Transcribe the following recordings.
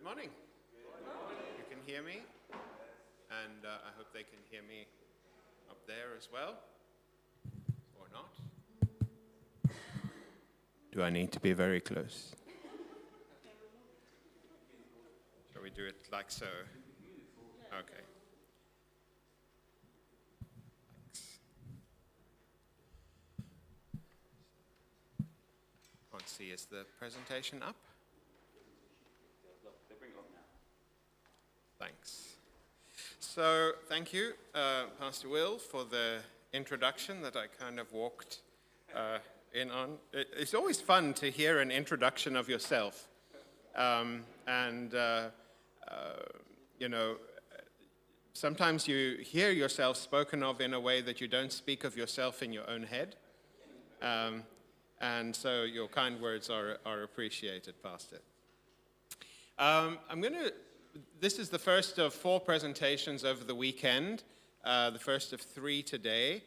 morning. You can hear me, and I hope they can hear me up there as well, or not. Do I need to be very close? Shall we do it like so? Okay. Thanks. Can't see, is the presentation up? Thanks. So, thank you, Pastor Will, for the introduction that I kind of walked in on. It's always fun to hear an introduction of yourself. Sometimes you hear yourself spoken of in a way that you don't speak of yourself in your own head. And so your kind words are appreciated, Pastor. This is the first of 4 presentations over the weekend, the first of 3 today.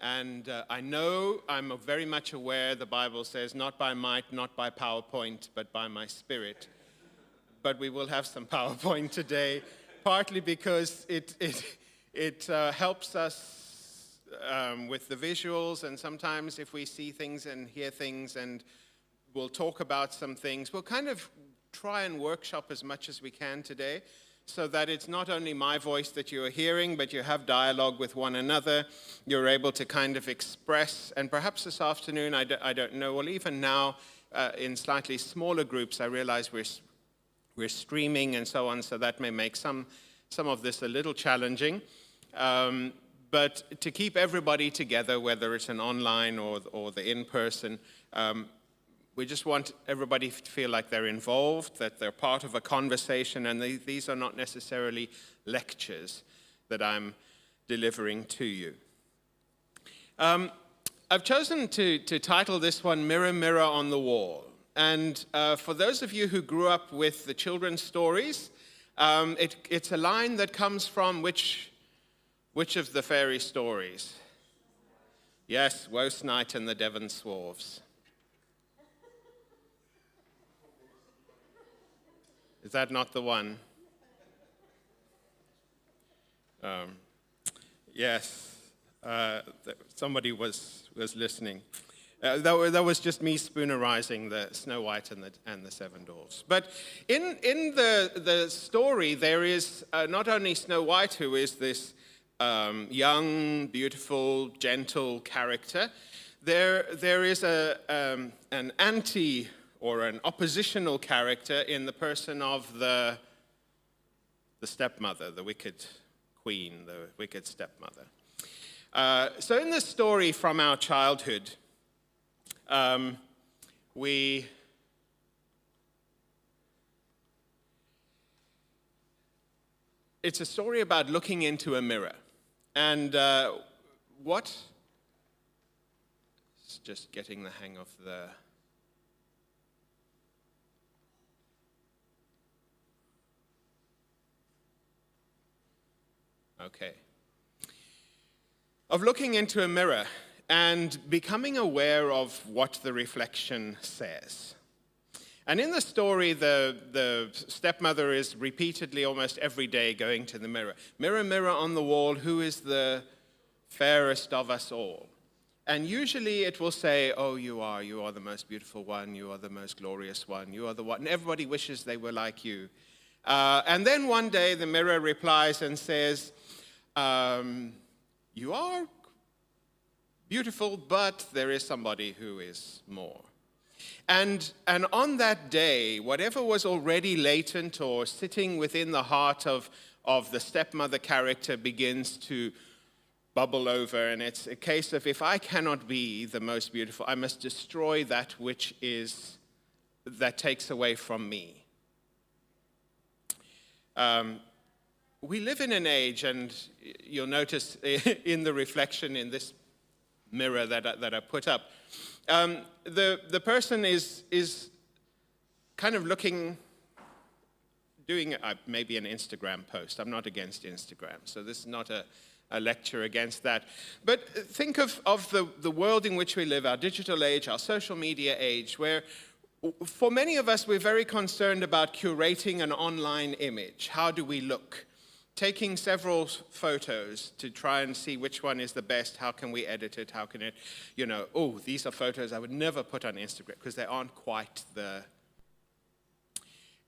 And I'm very much aware the Bible says, not by might, not by PowerPoint, but by my Spirit. But we will have some PowerPoint today, partly because it helps us with the visuals, and sometimes if we see things and hear things and we'll talk about some things, we'll kind of try and workshop as much as we can today so that it's not only my voice that you are hearing, but you have dialogue with one another. You're able to kind of express, and perhaps this afternoon, I don't know, well, even now in slightly smaller groups, I realize we're streaming and so on, so that may make some of this a little challenging. But to keep everybody together, whether it's an online or the in-person, we just want everybody to feel like they're involved, that they're part of a conversation, and these are not necessarily lectures that I'm delivering to you. I've chosen to title this one, Mirror, Mirror on the Wall. And for those of you who grew up with the children's stories, it's a line that comes from which of the fairy stories? Yes, Wost Night and the Devon Swarves. Is that not the one? Yes, somebody was listening. That was just me spoonerizing the Snow White and the Seven Dwarfs. But in the story, there is not only Snow White, who is this young, beautiful, gentle character. There is an anti or an oppositional character in the person of the stepmother, the wicked queen, the wicked stepmother. So in this story from our childhood, it's a story about looking into a mirror. And just getting the hang of the... Okay. Of looking into a mirror and becoming aware of what the reflection says. And in the story, the stepmother is repeatedly, almost every day, going to the mirror. Mirror, mirror on the wall, who is the fairest of us all? And usually it will say, oh, you are the most beautiful one, you are the most glorious one, you are the one, and everybody wishes they were like you. And then one day the mirror replies and says, you are beautiful, but there is somebody who is more. And on that day, whatever was already latent or sitting within the heart of the stepmother character begins to bubble over. And it's a case of, if I cannot be the most beautiful, I must destroy that that takes away from me. We live in an age, and you'll notice in the reflection in this mirror that I put up, the person is kind of doing maybe an Instagram post. I'm not against Instagram, so this is not a lecture against that. But think of the world in which we live, our digital age, our social media age, where For many of us, we're very concerned about curating an online image. How do we look? Taking several photos to try and see which one is the best. How can we edit it? How can it, these are photos I would never put on Instagram because they aren't quite the...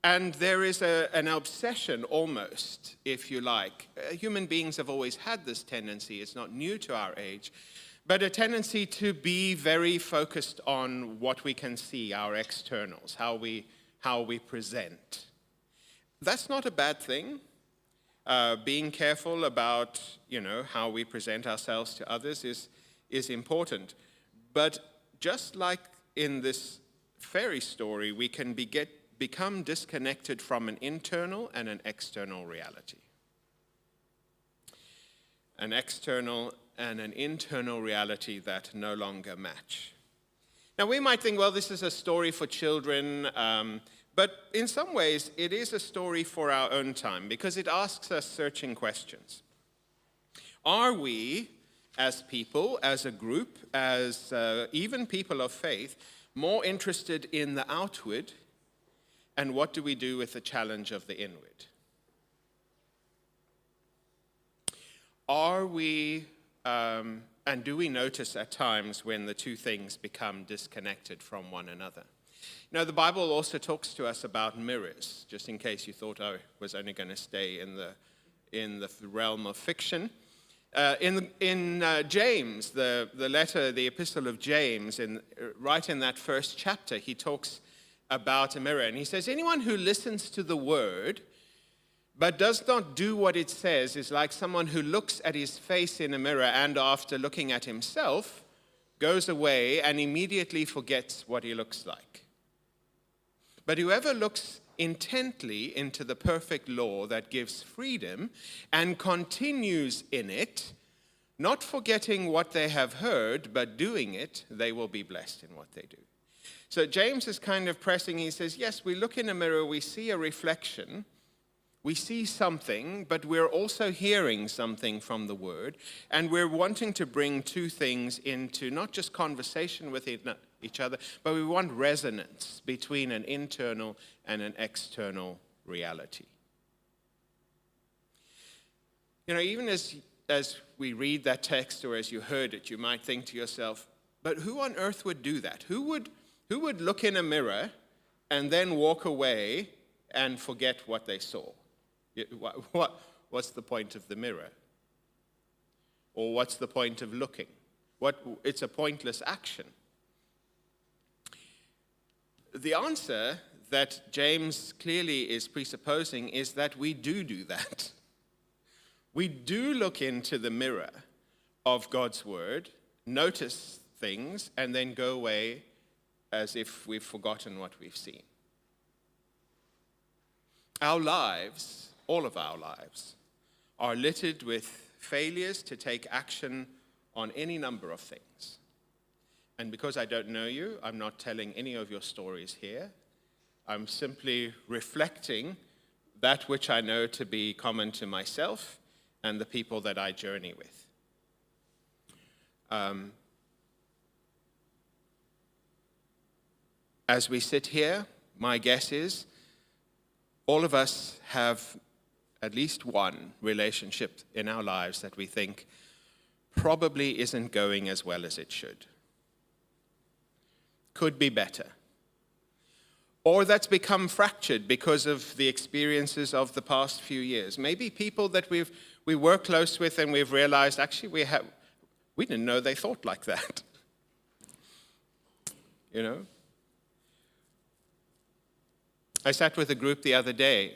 And there is an obsession almost, if you like. Human beings have always had this tendency. It's not new to our age. But a tendency to be very focused on what we can see, our externals, how we present. That's not a bad thing. Being careful about, how we present ourselves to others is important. But just like in this fairy story, we can become disconnected from an internal and an external reality. An external and an internal reality that no longer match. Now, we might think, well, this is a story for children, but in some ways, it is a story for our own time because it asks us searching questions. Are we, as people, as a group, as even people of faith, more interested in the outward, and what do we do with the challenge of the inward? Are we, and do we notice at times when the two things become disconnected from one another? The Bible also talks to us about mirrors, just in case you thought I was only going to stay in the realm of fiction. In James, the letter, the epistle of James, right in that first chapter, he talks about a mirror. And he says, anyone who listens to the word but does not do what it says is like someone who looks at his face in a mirror and after looking at himself goes away and immediately forgets what he looks like. But whoever looks intently into the perfect law that gives freedom and continues in it, not forgetting what they have heard, but doing it, they will be blessed in what they do. So James is kind of pressing, he says, yes, we look in a mirror, we see a reflection, we see something, but we're also hearing something from the Word, and we're wanting to bring two things into not just conversation with each other, but we want resonance between an internal and an external reality. Even as we read that text or as you heard it, you might think to yourself, but who on earth would do that? Who would look in a mirror and then walk away and forget what they saw? What's the point of the mirror? Or what's the point of looking? It's a pointless action. The answer that James clearly is presupposing is that we do that. We do look into the mirror of God's word, notice things, and then go away as if we've forgotten what we've seen. Our lives, all of our lives, are littered with failures to take action on any number of things. And because I don't know you, I'm not telling any of your stories here. I'm simply reflecting that which I know to be common to myself and the people that I journey with. As we sit here, my guess is all of us have at least one relationship in our lives that we think probably isn't going as well as it should. Could be better. Or that's become fractured because of the experiences of the past few years. Maybe people that we work close with and we've realized actually we didn't know they thought like that. I sat with a group the other day,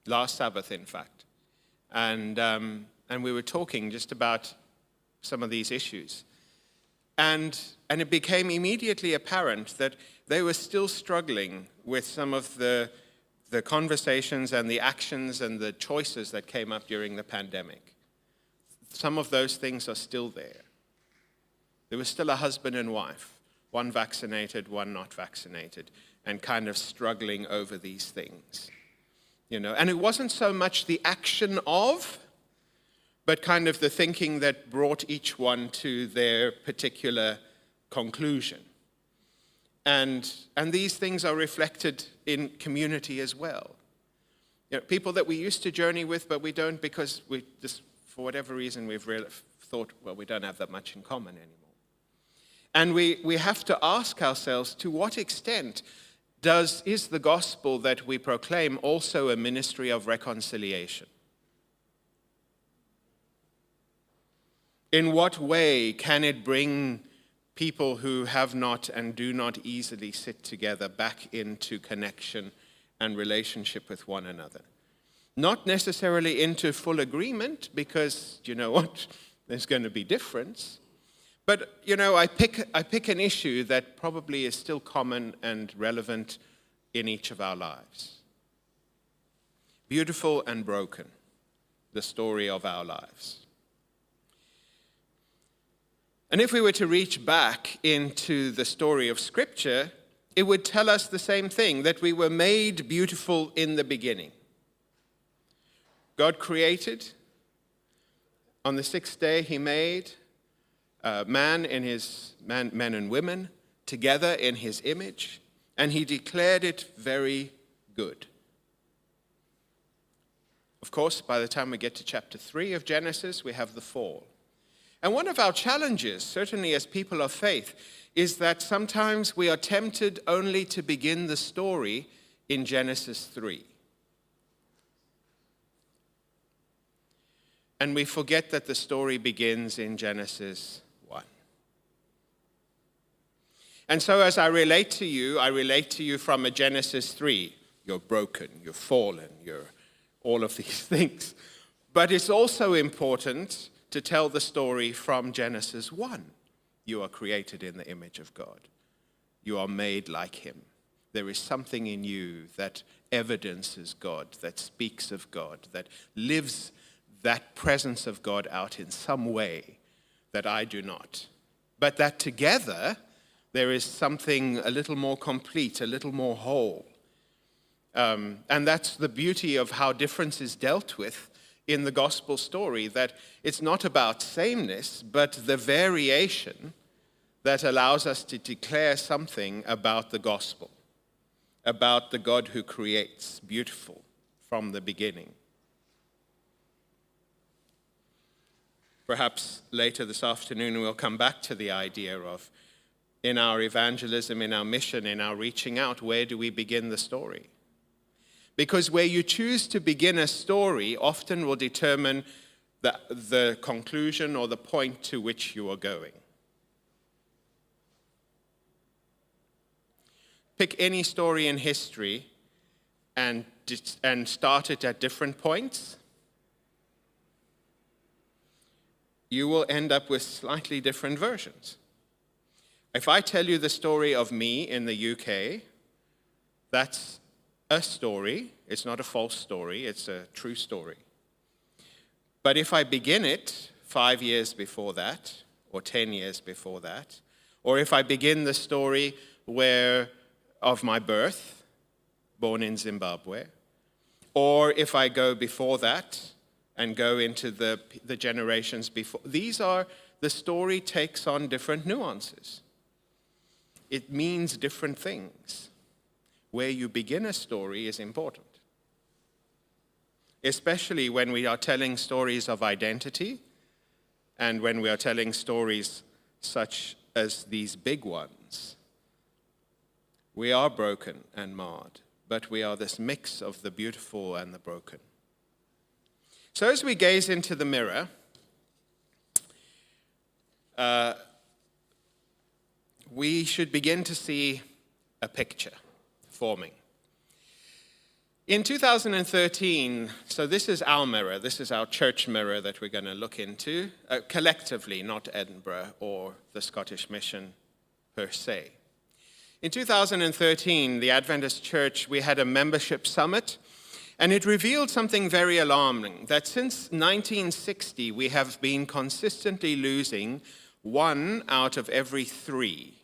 last Sabbath in fact, and we were talking just about some of these issues. And it became immediately apparent that they were still struggling with some of the conversations and the actions and the choices that came up during the pandemic. Some of those things are still there. There was still a husband and wife, one vaccinated, one not vaccinated, and kind of struggling over these things. And it wasn't so much the action of, but kind of the thinking that brought each one to their particular conclusion. And these things are reflected in community as well. People that we used to journey with, but we don't because we just, for whatever reason, we've thought, well, we don't have that much in common anymore. And we have to ask ourselves, to what extent is the gospel that we proclaim also a ministry of reconciliation? In what way can it bring people who have not and do not easily sit together back into connection and relationship with one another? Not necessarily into full agreement, because you know what, there's going to be difference. But I pick an issue that probably is still common and relevant in each of our lives. Beautiful and broken, the story of our lives. And if we were to reach back into the story of Scripture, it would tell us the same thing, that we were made beautiful in the beginning. God created. On the sixth day, he made men and women together in his image, and he declared it very good. Of course, by the time we get to chapter 3 of Genesis, we have the fall. And one of our challenges, certainly as people of faith, is that sometimes we are tempted only to begin the story in Genesis 3. And we forget that the story begins in Genesis 1. And so as I relate to you from a Genesis 3. You're broken, you're fallen, you're all of these things. But it's also important to tell the story from Genesis 1. You are created in the image of God. You are made like him. There is something in you that evidences God, that speaks of God, that lives that presence of God out in some way that I do not. But that together, there is something a little more complete, a little more whole. And that's the beauty of how difference is dealt with in the gospel story, that it's not about sameness, but the variation that allows us to declare something about the gospel, about the God who creates beautiful from the beginning. Perhaps later this afternoon we'll come back to the idea of, in our evangelism, in our mission, in our reaching out, where do we begin the story? Because where you choose to begin a story often will determine the conclusion or the point to which you are going. Pick any story in history and start it at different points. You will end up with slightly different versions. If I tell you the story of me in the UK, that's a story. It's not a false story. It's a true story. But if I begin it 5 years before that, or 10 years before that, or if I begin the story of my birth, born in Zimbabwe, or if I go before that and go into the generations before, the story takes on different nuances. It means different things. Where you begin a story is important, especially when we are telling stories of identity and when we are telling stories such as these big ones. We are broken and marred, but we are this mix of the beautiful and the broken. So as we gaze into the mirror, we should begin to see a picture forming. In 2013, so this is our mirror, this is our church mirror that we're going to look into, collectively, not Edinburgh or the Scottish Mission per se. In 2013, the Adventist Church, we had a membership summit, and it revealed something very alarming, that since 1960, we have been consistently losing 1 out of every 3.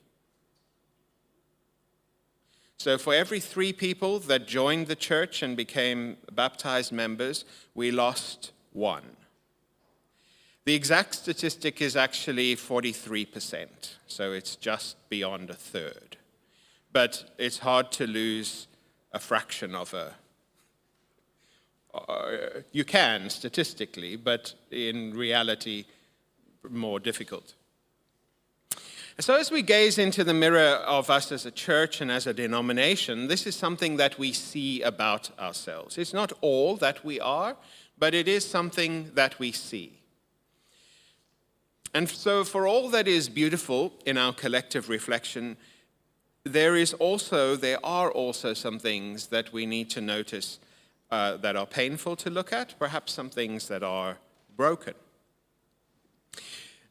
So for every 3 people that joined the church and became baptized members, we lost 1. The exact statistic is actually 43%, so it's just beyond a third. but it's hard to lose a fraction of a. You can statistically, but in reality, more difficult. So as we gaze into the mirror of us as a church and as a denomination, this is something that we see about ourselves. It's not all that we are, but it is something that we see. And so for all that is beautiful in our collective reflection, there are also some things that we need to notice that are painful to look at, perhaps some things that are broken.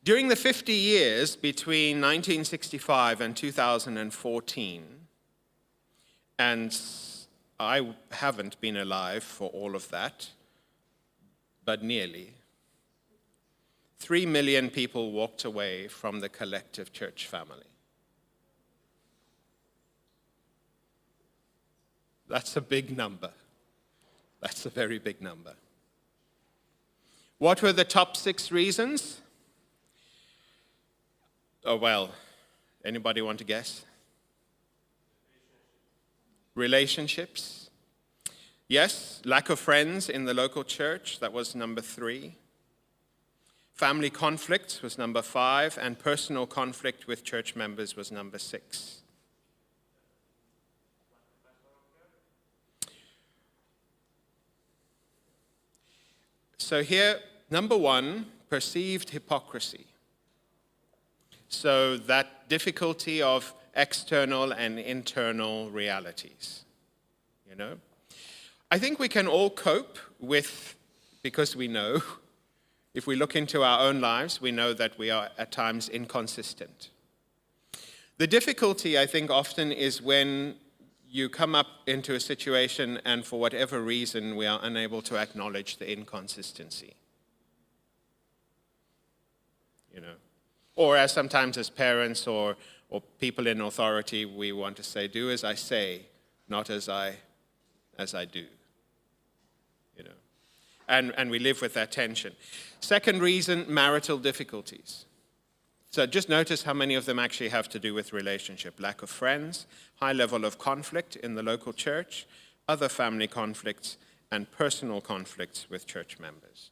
During the 50 years between 1965 and 2014, and I haven't been alive for all of that, but nearly, 3 million people walked away from the collective church family. That's a big number. That's a very big number. What were the top 6 reasons? Oh, well, anybody want to guess? Relationships. Yes, lack of friends in the local church, that was number 3. Family conflict was number 5, and personal conflict with church members was number 6. So here, number 1, perceived hypocrisy. So that difficulty of external and internal realities, I think we can all cope with, because we know, if we look into our own lives, we know that we are at times inconsistent. The difficulty, I think, often is when you come up into a situation and for whatever reason we are unable to acknowledge the inconsistency. Or as sometimes as parents or people in authority, we want to say, do as I say, not as I do. And we live with that tension. Second reason, marital difficulties. So just notice how many of them actually have to do with relationship. Lack of friends, high level of conflict in the local church, other family conflicts, and personal conflicts with church members.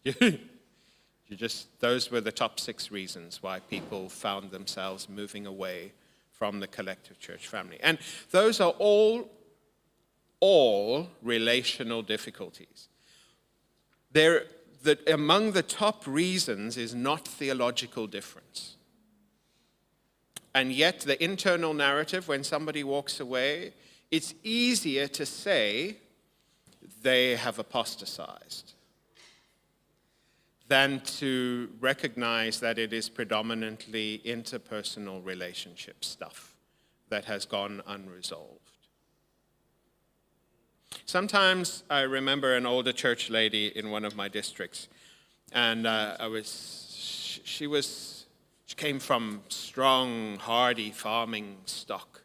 Those were the top 6 reasons why people found themselves moving away from the collective church family. And those are all relational difficulties. Among the top reasons is not theological difference. And yet the internal narrative, when somebody walks away, it's easier to say they have apostatized than to recognize that it is predominantly interpersonal relationship stuff that has gone unresolved. Sometimes I remember an older church lady in one of my districts, and she came from strong, hardy farming stock.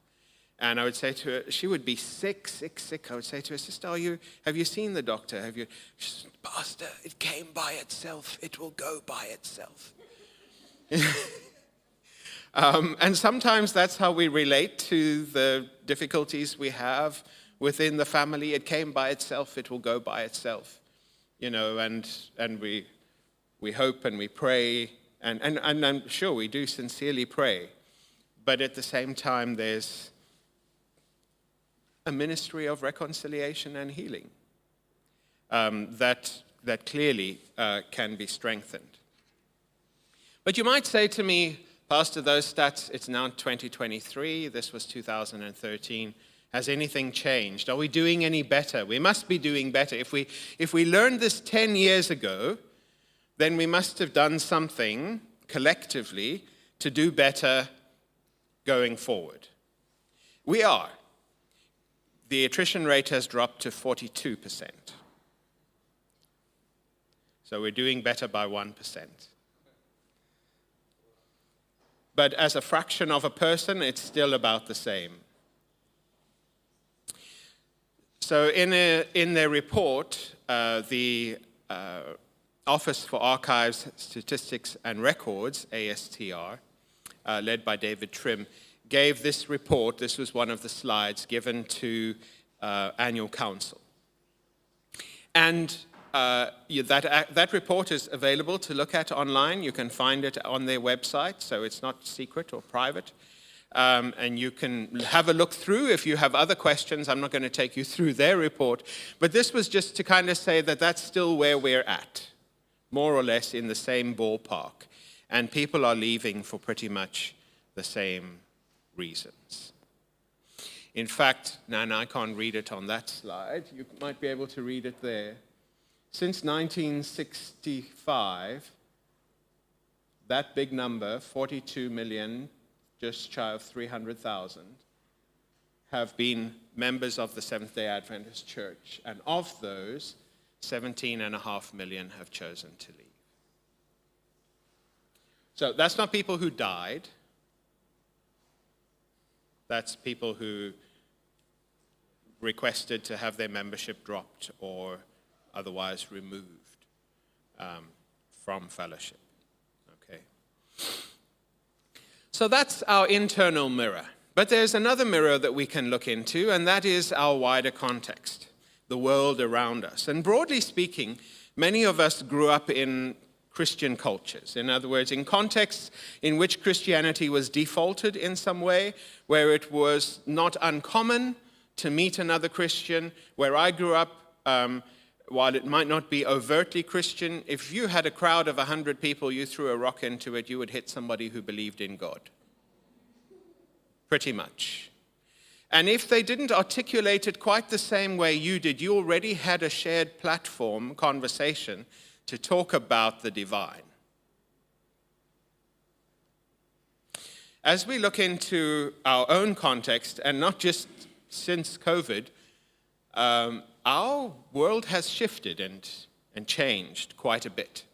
And I would say to her, she would be sick. I would say to her, sister, have you seen the doctor? She said, Pastor, it came by itself. It will go by itself. And sometimes that's how we relate to the difficulties we have within the family. It came by itself. It will go by itself. And we hope and we pray. And I'm sure we do sincerely pray. But at the same time, there's a ministry of reconciliation and healing that clearly can be strengthened. But you might say to me, Pastor, those stats, it's now 2023, this was 2013. Has anything changed? Are we doing any better? We must be doing better. If we learned this 10 years ago, then we must have done something collectively to do better going forward. We are. The attrition rate has dropped to 42%. So we're doing better by 1%. But as a fraction of a person, it's still about the same. So in their report, the Office for Archives, Statistics and Records, ASTR, led by David Trim, gave this report. This was one of the slides given to annual council. And that report is available to look at online. You can find it on their website, so it's not secret or private. And you can have a look through if you have other questions. I'm not going to take you through their report. But this was just to kind of say that that's still where we're at, more or less in the same ballpark. And people are leaving for pretty much the same reasons. In fact, now I can't read it on that slide. You might be able to read it there. Since 1965, that big number, 42 million, just shy of 300,000, have been members of the Seventh-day Adventist Church. And of those, 17.5 million have chosen to leave. So that's not people who died. That's people who requested to have their membership dropped or otherwise removed from fellowship. Okay. So that's our internal mirror. But there's another mirror that we can look into, and that is our wider context, the world around us. And broadly speaking, many of us grew up in Christian cultures. In other words, in contexts in which Christianity was defaulted in some way, where it was not uncommon to meet another Christian. Where I grew up, while it might not be overtly Christian, if you had a crowd of 100 people, you threw a rock into it, you would hit somebody who believed in God. Pretty much. And if they didn't articulate it quite the same way you did, you already had a shared platform, conversation, to talk about the divine. As we look into our own context, and not just since COVID, our world has shifted and changed quite a bit.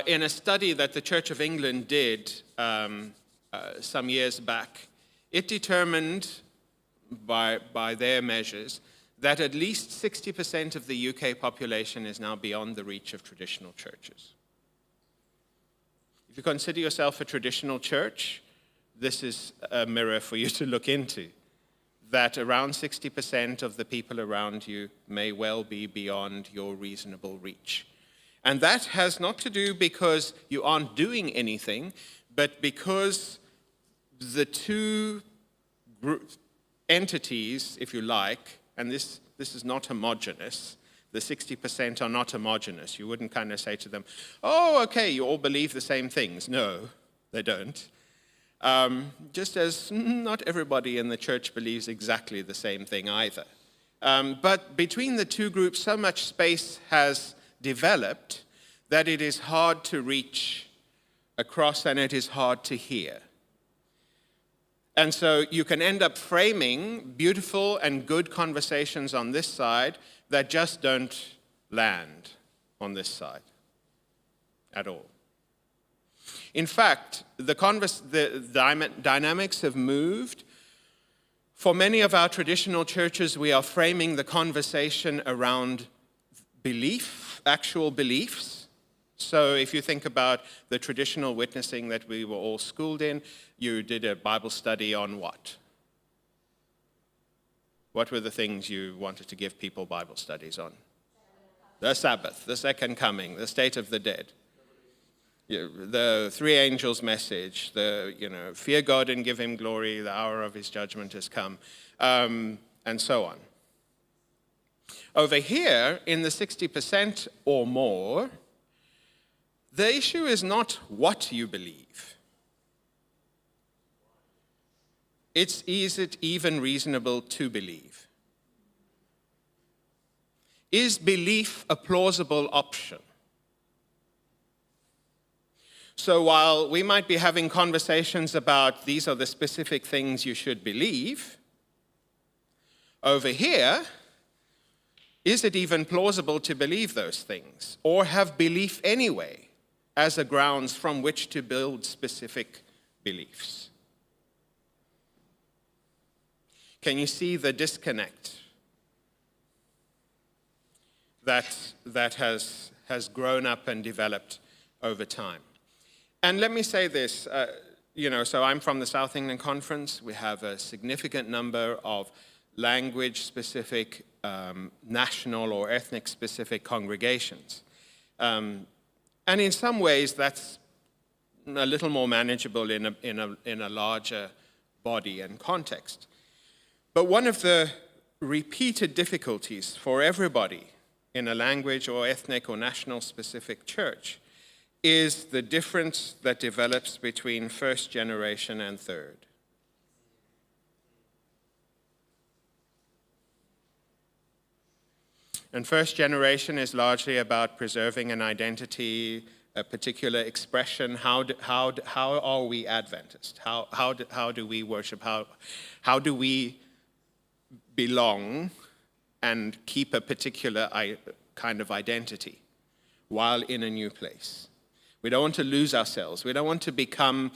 In a study that the Church of England did some years back, it determined by their measures that at least 60% of the UK population is now beyond the reach of traditional churches. If you consider yourself a traditional church, this is a mirror for you to look into, that around 60% of the people around you may well be beyond your reasonable reach. And that has not to do because you aren't doing anything, but because the two entities, if you like, and this is not homogeneous. The 60% are not homogeneous. You wouldn't kind of say to them, oh, okay, you all believe the same things. No, they don't. Just as not everybody in the church believes exactly the same thing either. But between the two groups, so much space has developed that it is hard to reach across and it is hard to hear. And so you can end up framing beautiful and good conversations on this side that just don't land on this side at all. In fact, the dynamics have moved. For many of our traditional churches, we are framing the conversation around belief, actual beliefs. So if you think about the traditional witnessing that we were all schooled in, you did a Bible study on what? What were the things you wanted to give people Bible studies on? The Sabbath, the second coming, the state of the dead, the three angels' message, fear God and give him glory, the hour of his judgment has come, and so on. Over here, in the 60% or more, the issue is not what you believe. Is it even reasonable to believe? Is belief a plausible option? So while we might be having conversations about these are the specific things you should believe, over here, is it even plausible to believe those things or have belief anyway as a grounds from which to build specific beliefs? Can you see the disconnect that has grown up and developed over time? And let me say this, so I'm from the South England Conference. We have a significant number of language-specific, national or ethnic-specific congregations. And in some ways, that's a little more manageable in a larger body and context. But one of the repeated difficulties for everybody in a language or ethnic or national-specific church is the difference that develops between first generation and third. And first generation is largely about preserving an identity, a particular expression. How are we Adventist? How do we worship? How do we belong and keep a particular kind of identity while in a new place? We don't want to lose ourselves. We don't want to become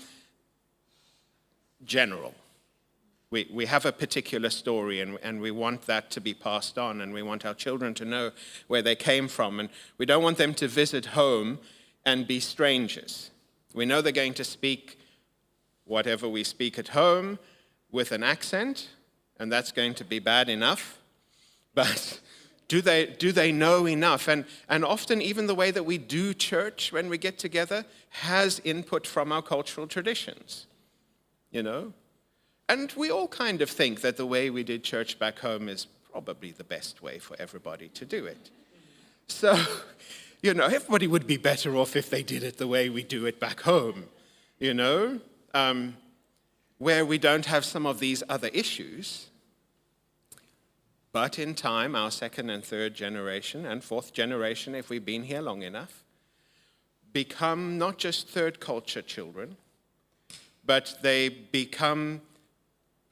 general. We have a particular story, and we want that to be passed on, and we want our children to know where they came from, and we don't want them to visit home and be strangers. We know they're going to speak whatever we speak at home with an accent, and that's going to be bad enough, but do they know enough? And often even the way that we do church when we get together has input from our cultural traditions, And we all kind of think that the way we did church back home is probably the best way for everybody to do it. So, everybody would be better off if they did it the way we do it back home, where we don't have some of these other issues. But in time, our second and third generation and fourth generation, if we've been here long enough, become not just third culture children, but they become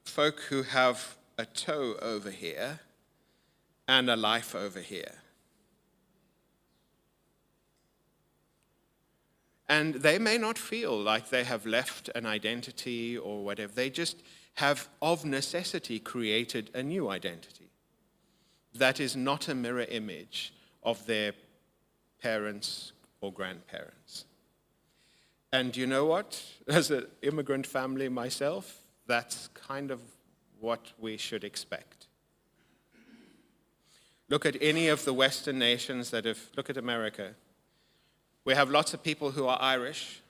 folk who have a toe over here and a life over here. And they may not feel like they have left an identity or whatever. They just have, of necessity, created a new identity that is not a mirror image of their parents or grandparents. And you know what? As an immigrant family myself, that's kind of what we should expect. Look at any of the Western nations look at America. We have lots of people who are Irish.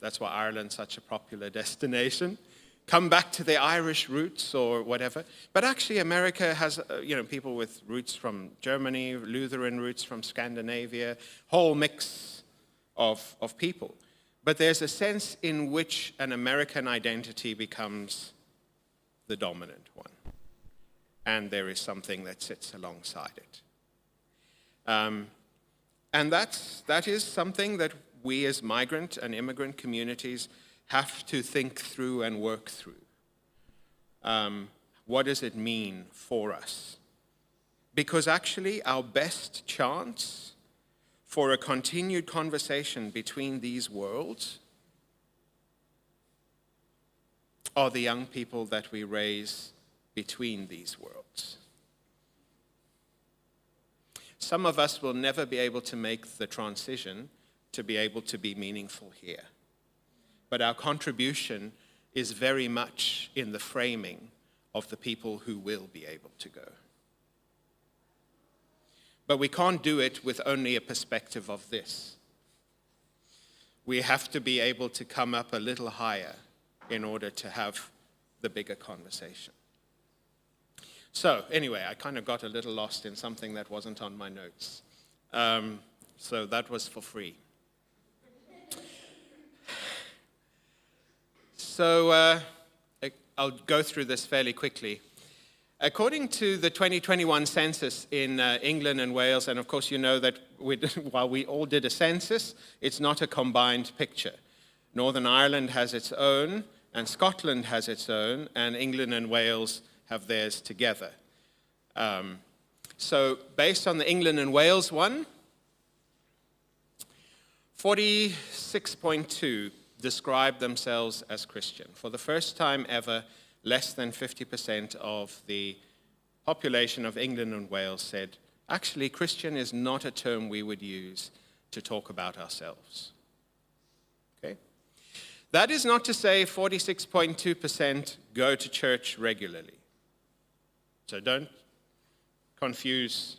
That's why Ireland's such a popular destination. Come back to their Irish roots or whatever. But actually America has, people with roots from Germany, Lutheran roots from Scandinavia, whole mix of people. But there's a sense in which an American identity becomes the dominant one. And there is something that sits alongside it. And that is something that we as migrant and immigrant communities have to think through and work through. What does it mean for us? Because actually our best chance for a continued conversation between these worlds are the young people that we raise between these worlds. Some of us will never be able to make the transition to be able to be meaningful here. But our contribution is very much in the framing of the people who will be able to go. But we can't do it with only a perspective of this. We have to be able to come up a little higher in order to have the bigger conversation. So anyway, I kind of got a little lost in something that wasn't on my notes. So that was for free. So I'll go through this fairly quickly. According to the 2021 census in England and Wales, and of course you know that while we all did a census, it's not a combined picture. Northern Ireland has its own, and Scotland has its own, and England and Wales have theirs together. So based on the England and Wales one, 46.2 describe themselves as Christian. For the first time ever, less than 50% of the population of England and Wales said, actually, Christian is not a term we would use to talk about ourselves. Okay? That is not to say 46.2% go to church regularly. So don't confuse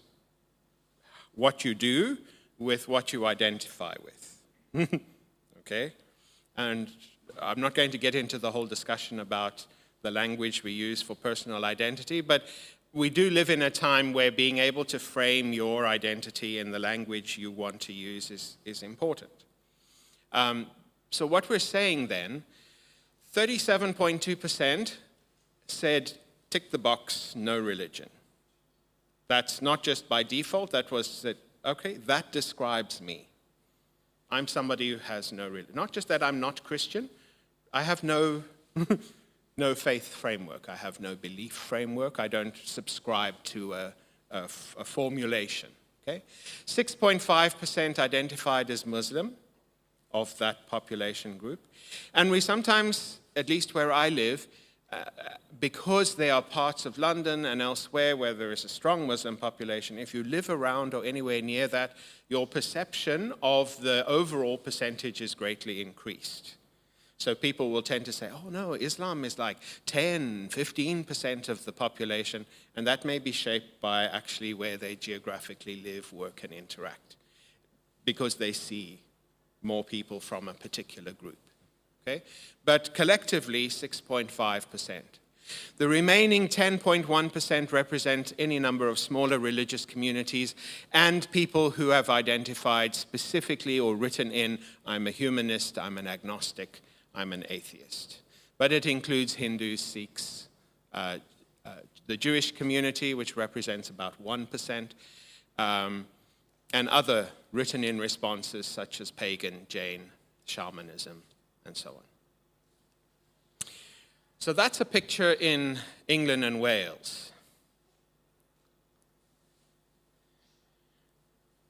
what you do with what you identify with. Okay? And I'm not going to get into the whole discussion about the language we use for personal identity, but we do live in a time where being able to frame your identity in the language you want to use is important. So what we're saying then, 37.2% said, tick the box, no religion. That's not just by default, that was that, okay, that describes me. I'm somebody who has no religion. Not just that I'm not Christian, I have no faith framework. I have no belief framework. I don't subscribe to a formulation. Okay? 6.5% identified as Muslim of that population group. And we sometimes, at least where I live, because there are parts of London and elsewhere where there is a strong Muslim population, if you live around or anywhere near that, your perception of the overall percentage is greatly increased. So people will tend to say, oh no, Islam is like 10, 15% of the population, and that may be shaped by actually where they geographically live, work, and interact, because they see more people from a particular group. Okay? But collectively, 6.5%. The remaining 10.1% represent any number of smaller religious communities and people who have identified specifically or written in, I'm a humanist, I'm an agnostic, I'm an atheist. But it includes Hindus, Sikhs, the Jewish community, which represents about 1%, and other written-in responses such as pagan, Jain, shamanism, and so on. So that's a picture in England and Wales.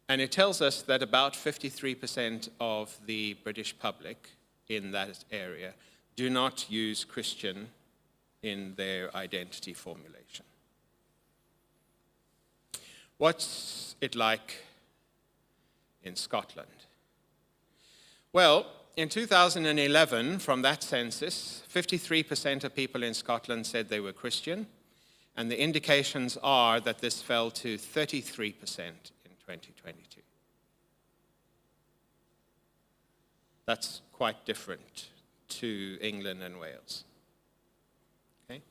And it tells us that about 53% of the British public in that area do not use Christian in their identity formulation. What's it like in Scotland? Well, in 2011, from that census, 53% of people in Scotland said they were Christian, and the indications are that this fell to 33% in 2022. That's quite different to England and Wales. Okay?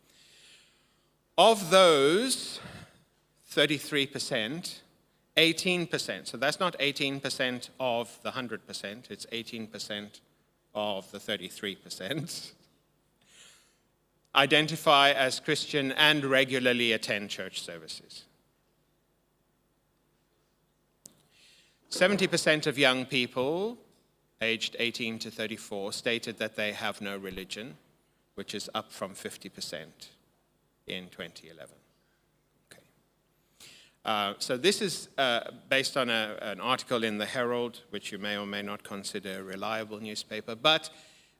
Of those 33%, 18%, so that's not 18% of the 100%, it's 18% of the 33%, identify as Christian and regularly attend church services. 70% of young people aged 18 to 34 stated that they have no religion, which is up from 50% in 2011. So this is based on an article in the Herald, which you may or may not consider a reliable newspaper, but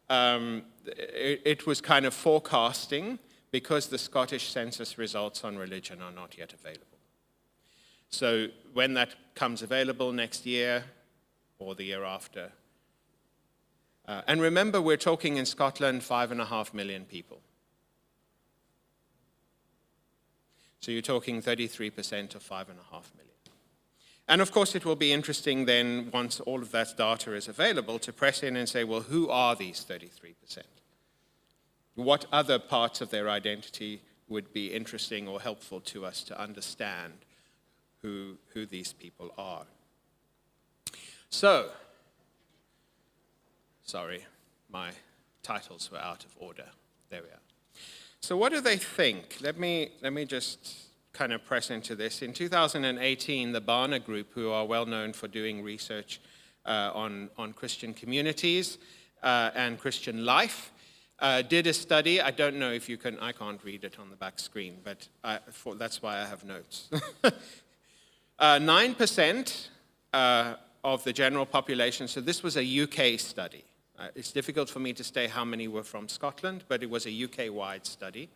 it was kind of forecasting because the Scottish census results on religion are not yet available. So when that comes available next year or the year after, and remember we're talking in Scotland 5.5 million people. So you're talking 33% of 5.5 million. And of course, it will be interesting then, once all of that data is available, to press in and say, well, who are these 33%? What other parts of their identity would be interesting or helpful to us to understand who these people are? So, sorry, my titles were out of order. There we are. So what do they think? Let me just kind of press into this. In 2018, the Barna Group, who are well known for doing research on Christian communities and Christian life, did a study. I don't know if you can, I can't read it on the back screen, but that's why I have notes. 9% of the general population, so this was a UK study. It's difficult for me to say how many were from Scotland, but it was a UK-wide study.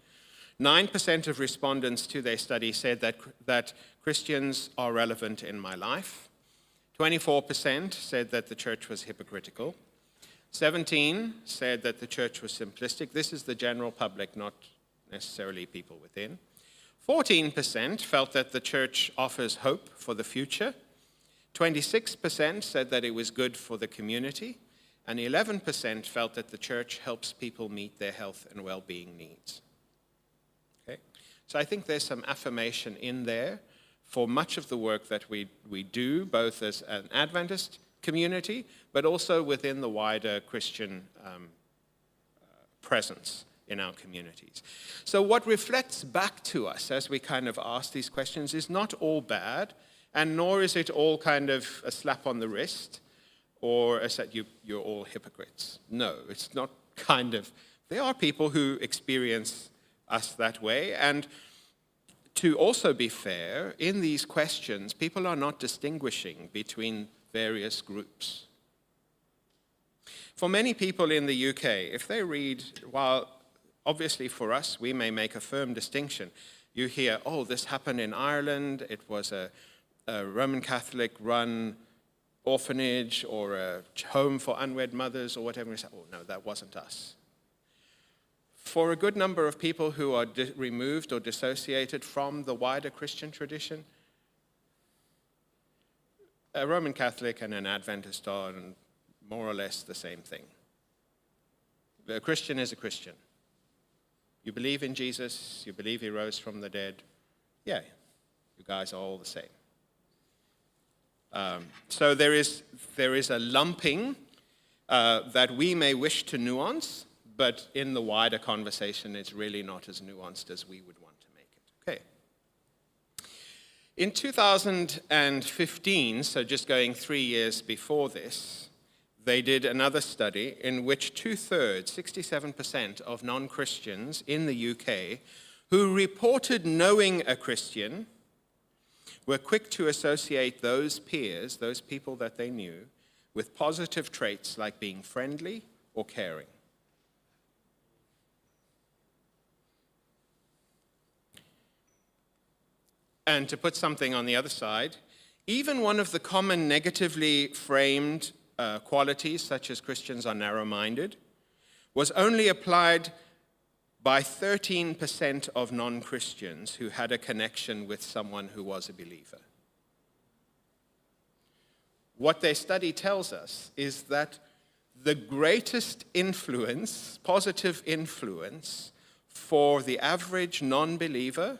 9% of respondents to their study said that Christians are relevant in my life. 24% said that the church was hypocritical. 17 said that the church was simplistic. This is the general public, not necessarily people within. 14% felt that the church offers hope for the future. 26% said that it was good for the community. And 11% felt that the church helps people meet their health and well-being needs. Okay? So I think there's some affirmation in there for much of the work that we do, both as an Adventist community, but also within the wider Christian presence in our communities. So what reflects back to us as we kind of ask these questions is not all bad, and nor is it all kind of a slap on the wrist, or as that you're all hypocrites. No, it's not kind of. There are people who experience us that way, and to also be fair, in these questions, people are not distinguishing between various groups. For many people in the UK, if they read, while obviously for us, we may make a firm distinction. You hear, oh, this happened in Ireland, it was a Roman Catholic-run orphanage or a home for unwed mothers or whatever. We say, oh, no, that wasn't us. For a good number of people who are removed or dissociated from the wider Christian tradition, a Roman Catholic and an Adventist are more or less the same thing. A Christian is a Christian. You believe in Jesus, you believe he rose from the dead. Yeah, you guys are all the same. So there is a lumping that we may wish to nuance, but in the wider conversation, it's really not as nuanced as we would want to make it. Okay. In 2015, so just going 3 years before this, they did another study in which 2/3, 67% of non-Christians in the UK who reported knowing a Christian were quick to associate those peers, those people that they knew, with positive traits like being friendly or caring. And to put something on the other side, even one of the common negatively framed qualities, such as Christians are narrow-minded, was only applied by 13% of non-Christians who had a connection with someone who was a believer. What their study tells us is that the greatest influence, positive influence, for the average non-believer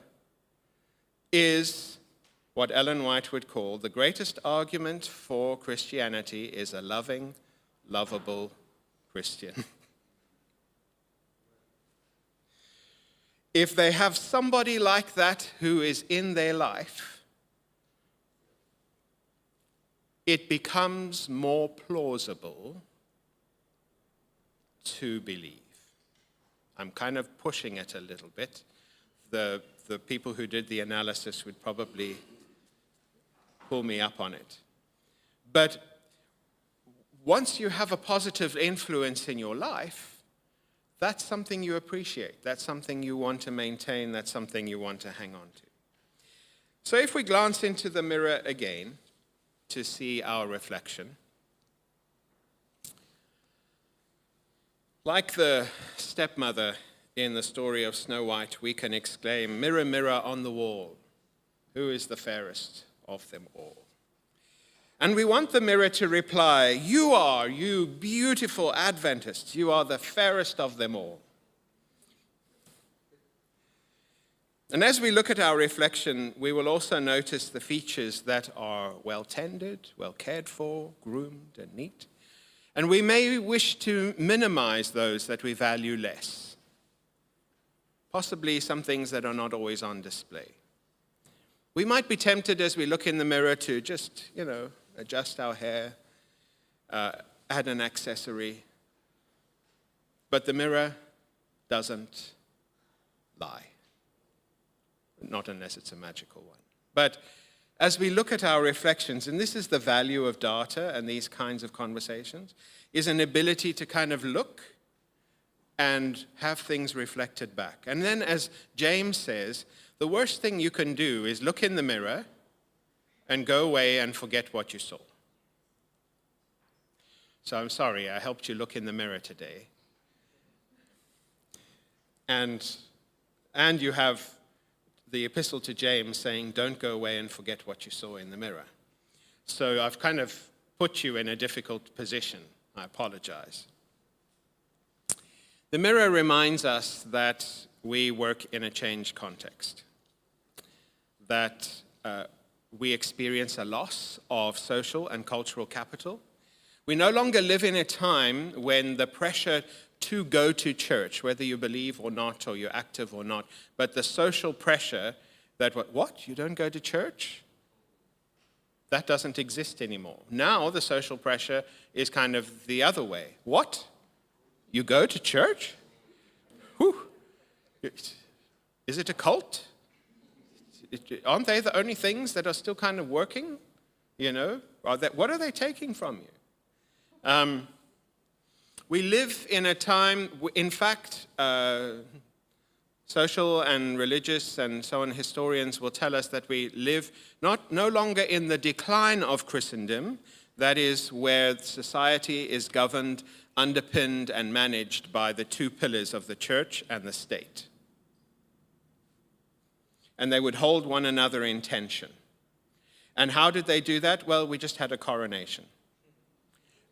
is what Ellen White would call the greatest argument for Christianity is a loving, lovable Christian. If they have somebody like that who is in their life, it becomes more plausible to believe. I'm kind of pushing it a little bit. The people who did the analysis would probably pull me up on it. But once you have a positive influence in your life, that's something you appreciate. That's something you want to maintain. That's something you want to hang on to. So if we glance into the mirror again to see our reflection, like the stepmother in the story of Snow White, we can exclaim, "Mirror, mirror on the wall, who is the fairest of them all?" And we want the mirror to reply, "You are, you beautiful Adventists, you are the fairest of them all." And as we look at our reflection, we will also notice the features that are well tended, well cared for, groomed, and neat. And we may wish to minimize those that we value less. Possibly some things that are not always on display. We might be tempted as we look in the mirror to just, adjust our hair, add an accessory. But the mirror doesn't lie. Not unless it's a magical one. But as we look at our reflections, and this is the value of data and these kinds of conversations, is an ability to kind of look and have things reflected back. And then as James says, the worst thing you can do is look in the mirror and go away and forget what you saw. So I'm sorry, I helped you look in the mirror today. And you have the epistle to James saying, don't go away and forget what you saw in the mirror. So I've kind of put you in a difficult position. I apologize. The mirror reminds us that we work in a changed context, that we experience a loss of social and cultural capital. We no longer live in a time when the pressure to go to church, whether you believe or not, or you're active or not, but the social pressure that, what, you don't go to church? That doesn't exist anymore. Now the social pressure is kind of the other way. What? You go to church? Whew. Is it a cult? Aren't they the only things that are still kind of working? You know, what are they taking from you? We live in a time, in fact, social and religious and so on historians will tell us that we live no longer in the decline of Christendom, that is where society is governed, underpinned and managed by the two pillars of the church and the state. And they would hold one another in tension. And how did they do that? Well, we just had a coronation.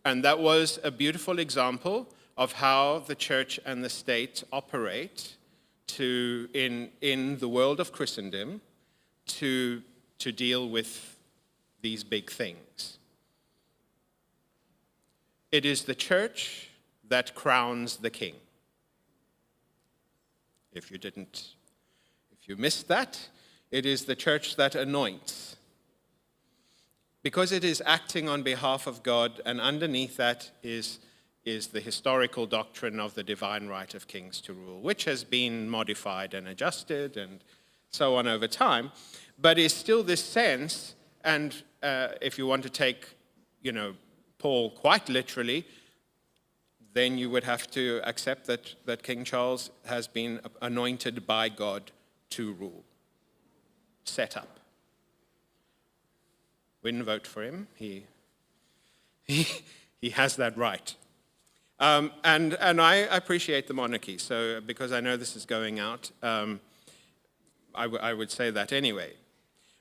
And that was a beautiful example of how the church and the state operate in the world of Christendom to deal with these big things. It is the church that crowns the king. If you missed that, it is the church that anoints. Because it is acting on behalf of God, and underneath that is the historical doctrine of the divine right of kings to rule, which has been modified and adjusted and so on over time, but is still this sense, and if you want to take, Paul quite literally, then you would have to accept that King Charles has been anointed by God to rule, set up. We didn't vote for him. He has that right. And I appreciate the monarchy. So because I know this is going out, I would say that anyway.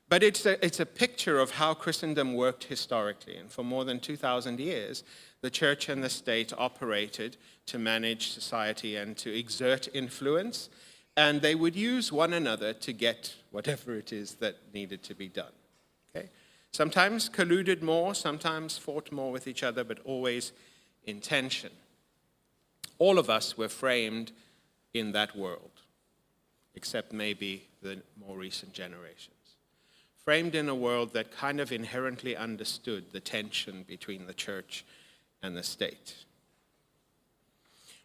But it's a picture of how Christendom worked historically. And for more than 2,000 years, the church and the state operated to manage society and to exert influence. And they would use one another to get whatever it is that needed to be done. Okay? Sometimes colluded more, sometimes fought more with each other, but always in tension. All of us were framed in that world, except maybe the more recent generations. Framed in a world that kind of inherently understood the tension between the church and the state.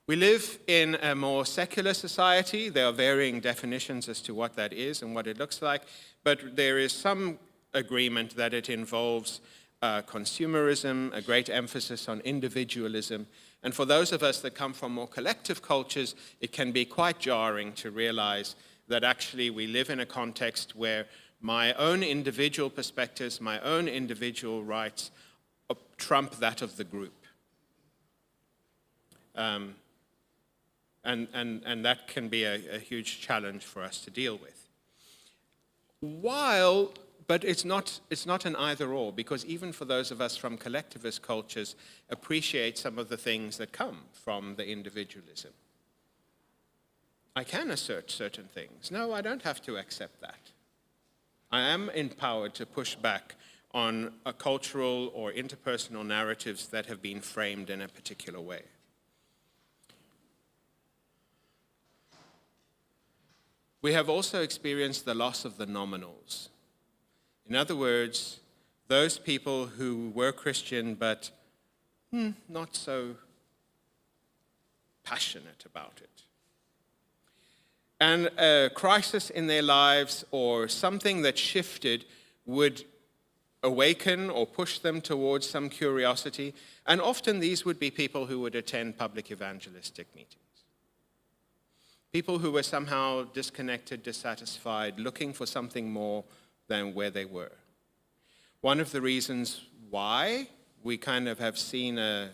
We live in a more secular society. There are varying definitions as to what that is and what it looks like, but there is some agreement that it involves consumerism, a great emphasis on individualism. And for those of us that come from more collective cultures, it can be quite jarring to realize that actually we live in a context where my own individual perspectives, my own individual rights trump that of the group. And that can be a huge challenge for us to deal with. But it's not an either-or, because even for those of us from collectivist cultures appreciate some of the things that come from the individualism. I can assert certain things. No, I don't have to accept that. I am empowered to push back on a cultural or interpersonal narratives that have been framed in a particular way. We have also experienced the loss of the nominals. In other words, those people who were Christian but not so passionate about it. And a crisis in their lives or something that shifted would awaken or push them towards some curiosity. And often these would be people who would attend public evangelistic meetings. People who were somehow disconnected, dissatisfied, looking for something more than where they were. One of the reasons why we kind of have seen a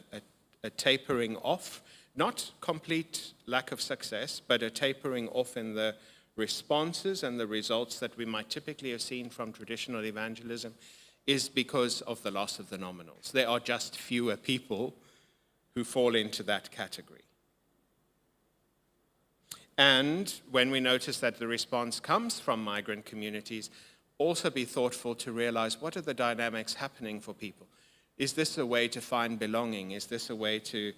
tapering off, not complete lack of success, but a tapering off in the responses and the results that we might typically have seen from traditional evangelism is because of the loss of the nominals. There are just fewer people who fall into that category. And when we notice that the response comes from migrant communities, also be thoughtful to realize what are the dynamics happening for people. Is this a way to find belonging? Is this a way to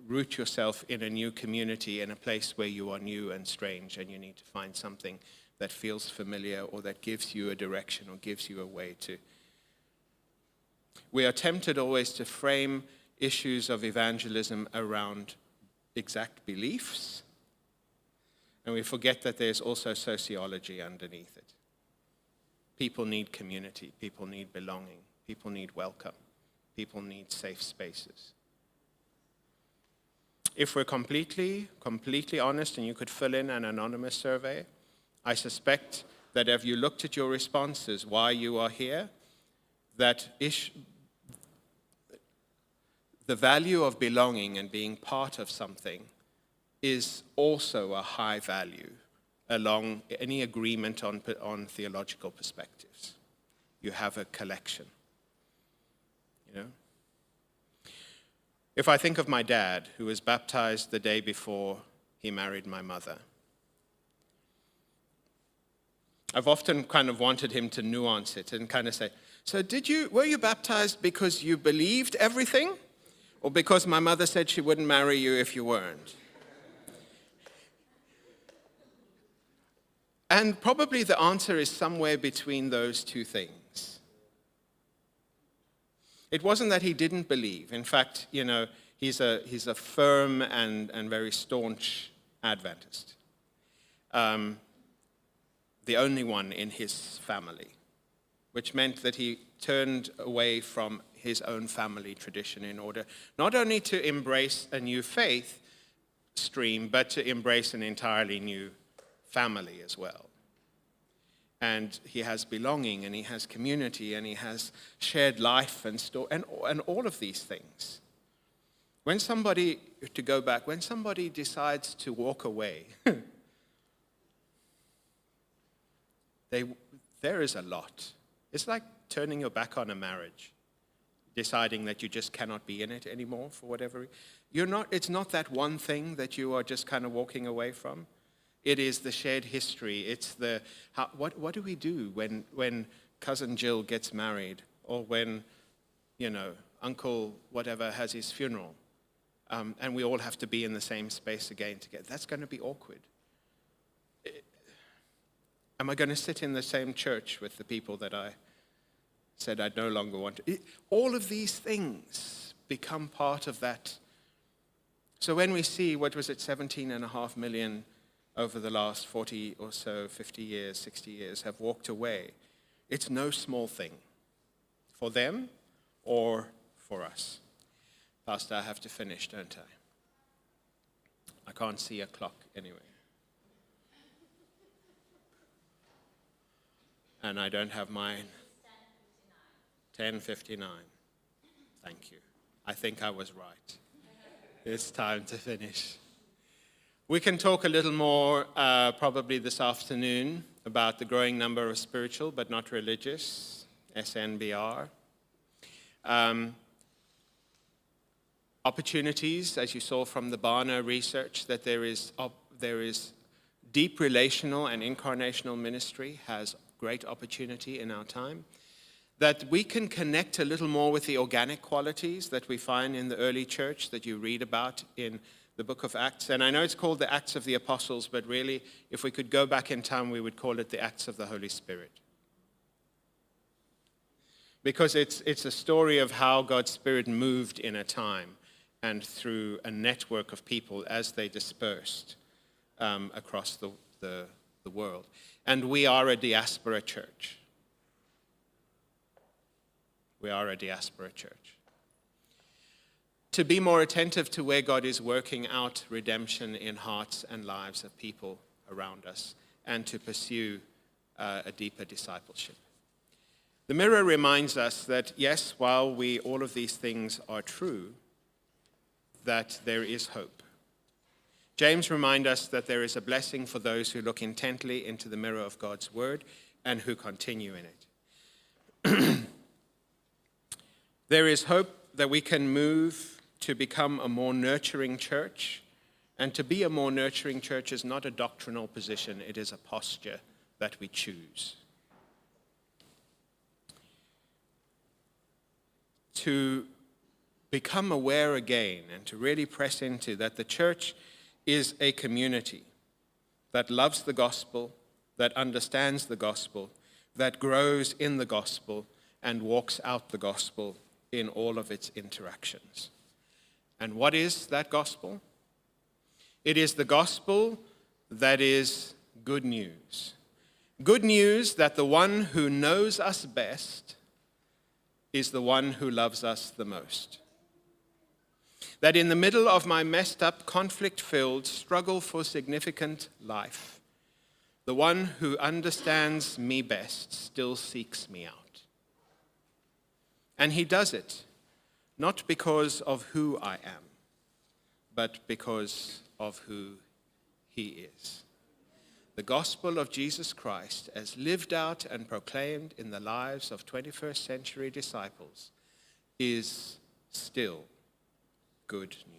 root yourself in a new community, in a place where you are new and strange, and you need to find something that feels familiar or that gives you a direction or gives you a way to. We are tempted always to frame issues of evangelism around exact beliefs, and we forget that there's also sociology underneath it. People need community, people need belonging, people need welcome, people need safe spaces. If we're completely honest, and you could fill in an anonymous survey, I suspect that if you looked at your responses, why you are here, that the value of belonging and being part of something is also a high value along any agreement on theological perspectives. You have a collection, you know? If I think of my dad, who was baptized the day before he married my mother, I've often kind of wanted him to nuance it and kind of say, so were you baptized because you believed everything? Or because my mother said she wouldn't marry you if you weren't? And probably the answer is somewhere between those two things. It wasn't that he didn't believe. In fact, you know, he's a firm and very staunch Adventist. The only one in his family, which meant that he turned away from his own family tradition in order not only to embrace a new faith stream, but to embrace an entirely new family as well. And he has belonging, and he has community, and he has shared life and all of these things. When somebody decides to walk away, there is a lot. It's like turning your back on a marriage, deciding that you just cannot be in it anymore for whatever. It's not that one thing that you are just kind of walking away from. It is the shared history. It's what do we do when cousin Jill gets married, or when, you know, uncle whatever has his funeral, and we all have to be in the same space again together. That's going to be awkward. Am I going to sit in the same church with the people that I said I'd no longer want to? All of these things become part of that. So when we see, 17.5 million over the last 40 or so, 50 years, 60 years have walked away, it's no small thing for them or for us. Pastor, I have to finish, don't I? I can't see a clock anyway. And I don't have mine. 10:59. Thank you. I think I was right. It's time to finish. We can talk a little more probably this afternoon about the growing number of spiritual but not religious, SNBR. Opportunities, as you saw from the Barna research, that there is deep relational and incarnational ministry has great opportunity in our time. That we can connect a little more with the organic qualities that we find in the early church that you read about in the book of Acts. And I know it's called the Acts of the Apostles, but really, if we could go back in time, we would call it the Acts of the Holy Spirit. Because it's a story of how God's Spirit moved in a time and through a network of people as they dispersed across the world. And we are a diaspora church. We are a diaspora church. To be more attentive to where God is working out redemption in hearts and lives of people around us, and to pursue a deeper discipleship. The mirror reminds us that, yes, while all of these things are true, that there is hope. James reminds us that there is a blessing for those who look intently into the mirror of God's word and who continue in it. There is hope that we can move to become a more nurturing church, and to be a more nurturing church is not a doctrinal position, it is a posture that we choose. To become aware again and to really press into that the church is a community that loves the gospel, that understands the gospel, that grows in the gospel and walks out the gospel in all of its interactions. And what is that gospel? It is the gospel that is good news. Good news that the one who knows us best is the one who loves us the most. That in the middle of my messed up, conflict-filled struggle for significant life, the one who understands me best still seeks me out. And he does it not because of who I am, but because of who he is. The gospel of Jesus Christ, as lived out and proclaimed in the lives of 21st century disciples, is still good news.